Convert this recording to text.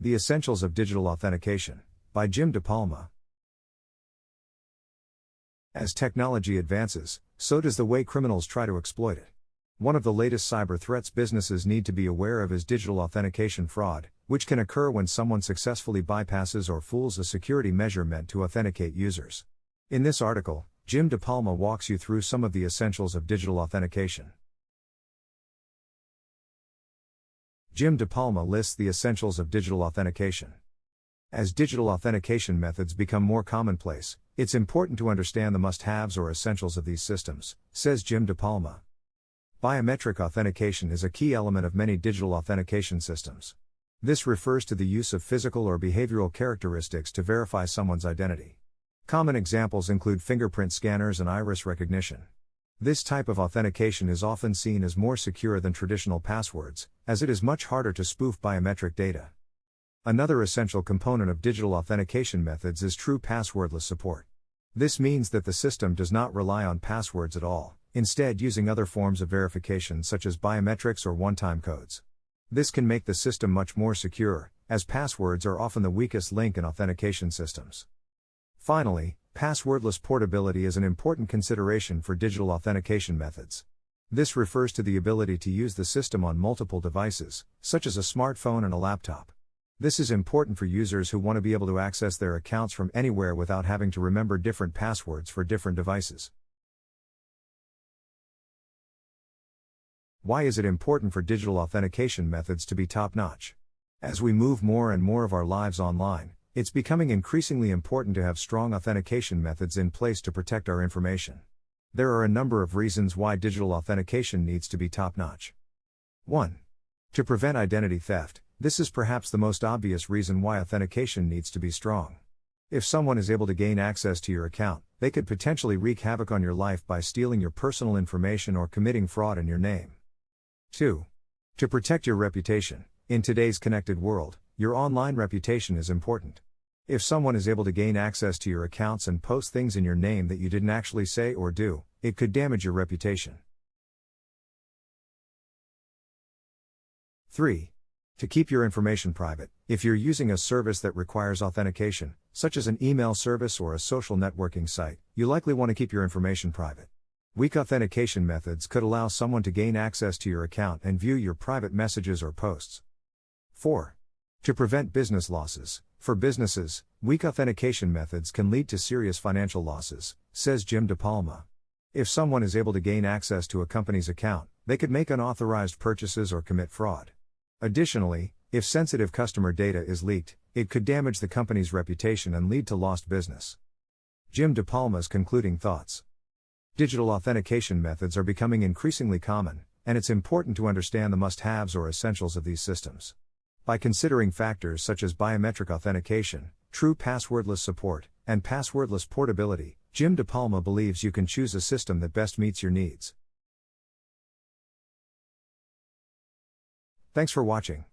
The Essentials of Digital Authentication, by Jim DePalma. As technology advances, so does the way criminals try to exploit it. One of the latest cyber threats businesses need to be aware of is digital authentication fraud, which can occur when someone successfully bypasses or fools a security measure meant to authenticate users. In this article, Jim DePalma walks you through some of the essentials of digital authentication. Jim DePalma lists the essentials of digital authentication. As digital authentication methods become more commonplace, it's important to understand the must-haves or essentials of these systems, says Jim DePalma. Biometric authentication is a key element of many digital authentication systems. This refers to the use of physical or behavioral characteristics to verify someone's identity. Common examples include fingerprint scanners and iris recognition. This type of authentication is often seen as more secure than traditional passwords, as it is much harder to spoof biometric data. Another essential component of digital authentication methods is true passwordless support. This means that the system does not rely on passwords at all, instead using other forms of verification such as biometrics or one-time codes. This can make the system much more secure, as passwords are often the weakest link in authentication systems. Finally, passwordless portability is an important consideration for digital authentication methods. This refers to the ability to use the system on multiple devices, such as a smartphone and a laptop. This is important for users who want to be able to access their accounts from anywhere without having to remember different passwords for different devices. Why is it important for digital authentication methods to be top-notch? As we move more and more of our lives online, it's becoming increasingly important to have strong authentication methods in place to protect our information. There are a number of reasons why digital authentication needs to be top-notch. 1. To prevent identity theft. This is perhaps the most obvious reason why authentication needs to be strong. If someone is able to gain access to your account, they could potentially wreak havoc on your life by stealing your personal information or committing fraud in your name. 2. To protect your reputation. In today's connected world, your online reputation is important. If someone is able to gain access to your accounts and post things in your name that you didn't actually say or do, it could damage your reputation. 3. To keep your information private. If you're using a service that requires authentication, such as an email service or a social networking site, you likely want to keep your information private. Weak authentication methods could allow someone to gain access to your account and view your private messages or posts. 4. To prevent business losses. For businesses, weak authentication methods can lead to serious financial losses, says Jim DePalma. If someone is able to gain access to a company's account, they could make unauthorized purchases or commit fraud. Additionally, if sensitive customer data is leaked, it could damage the company's reputation and lead to lost business. Jim DePalma's concluding thoughts. Digital authentication methods are becoming increasingly common, and it's important to understand the must-haves or essentials of these systems. By considering factors such as biometric authentication, true passwordless support, and passwordless portability, Jim DePalma believes you can choose a system that best meets your needs. Thanks for watching.